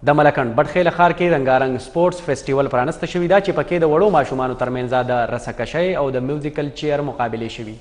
د ملکند بټخیله ښار کې رنګارنګ سپورټس فیسټیول پرانسته شوي ده چې پکې د وړو ماشومانو ترمنځ د رسکشۍ او د میوزیکل چیر مقابلې شوي.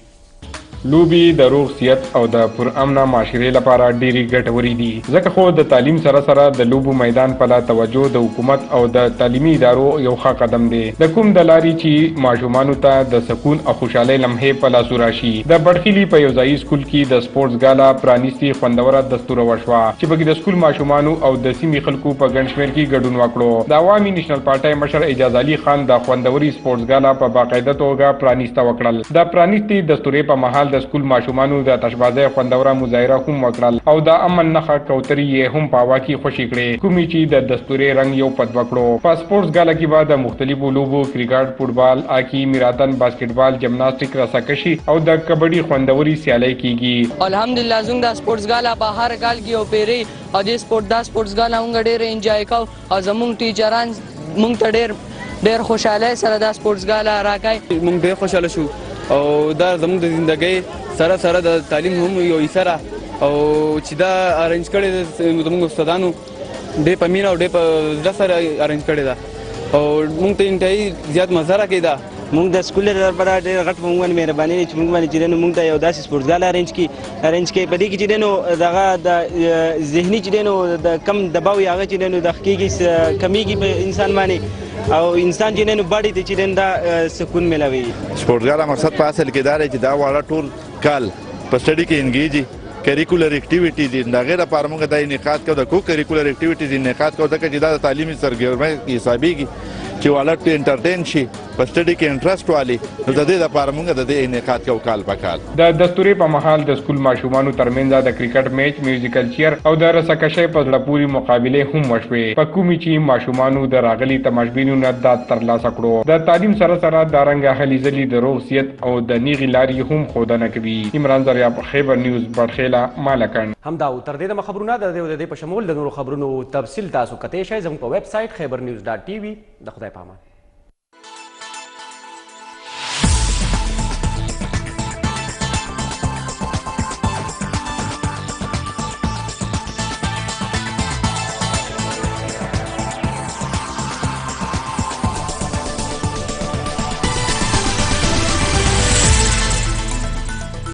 لوبي د روغ صحت او د پرامنه معاشرې لپاره ډېرې ګټورې دي ځکه خو د تعلیم سره سره د لوبو میدان په لا توجه د حکومت او د تعلیمي ادارو یو ښه قدم دی د کوم د لارې چې ماشومانو ته د سکون او خوشحالۍ لمحې په لاسو راشي. د بټخیلي په یو ځایي سکول کې د سپورټس ګالا پرانیستي خوندوره دستوره وشوه چې پکې د سکول ماشومانو او د سیمې خلکو په ګڼ شمېر کې ګډون وکړو. د عوامي نیشنل پارټۍ مشر اعجاز علي خان د خوندوري سپورټس ګالا په باقاعده توګه پرانیسته وکړل. د پرانیستي دستورې په مهال د سکول ماشومانو د آتشبازۍ خوندوره مظاهره هم وکړل او د امن نښه کوترې یې هم په هوا کې خوشې کړې کومې چې د دستورې رنګ یو پد وکړو. په سپورټس ګالا کې به د مختلفو لوبو کرکټ، فوټبال، هاکي، میراتن، باسکټبال، جمناستیک، رسکشي او د کبډي خوندوري سیالۍ کیږي. الحمدلله زموږ د سپورټس ګالا په هر کال کې یو پیری او د سپورټس ګالا موږ ډېر انجوای کوو او زموږ ټیچران موږ ته ډېر خوشحالۍ سره د سپورټس ګالا راکوي. موږ ډېر خوشحاله شو او دا زموږ د زندګۍ سره د تعلیم هم یو حصه ده او چې دا ارینج کړی ده زموږ استادانو ډېر په مینه او ډېر په زړه سره ارینج کړی ده او موږ ته انتهایی زیات مزه راکوي. دا موږ د سکول لپاره ډېر غټ په موږ باندې مهرباني چې موږ باندې چې موږ ته یو داسې سپورټس ګالا ارینج کړي په دې کې چې دغه د ذهني چې د کم دباو هغه چې د حقیقي کمیږي په انسان باندې او انسان چې باډي ته چې دا سکون ملوي. سپورټس ګالا مقصد په اصل کې دا دی چې دا واړه ټول کال په سټډي کې انګیجي کریکولر اکټیویټیز د هغې لپاره موږ دا انعقاد کوو د کو کریکولر اکټیویټیز انعقاد کوو ځکه چې دا د تعلیمي سرګرمۍ حسابېږي چې واړه انټرټین شي په سټډي کې انټرسټ والي نو د دې لپاره موږ د دې انعقاد کوو کال په کال. د دستورې په مهال د سکول ماشومانو ترمنځ د کرکټ میچ، میوزیکل چیر او د رسکشۍ په زړه پورې مقابلې هم وشوې په کومې چې ماشومانو د راغلي تماشبینو نه داد ترلاسه کړو. د تعلیم سره سره دارنګه هلې ځلې د روغ صحت او د نیغې لارې هم ښودنه کوي. عمران زریاب، خیبر نیوز، بټخیله، مالکند. همدا و تر دې دمه خبرونه د دې په شمول د نورو خبرونو تفصیل تاسو کتلی شئ زموږ په ویب سایټ خیبر نیوز.tv. د خدای په امان.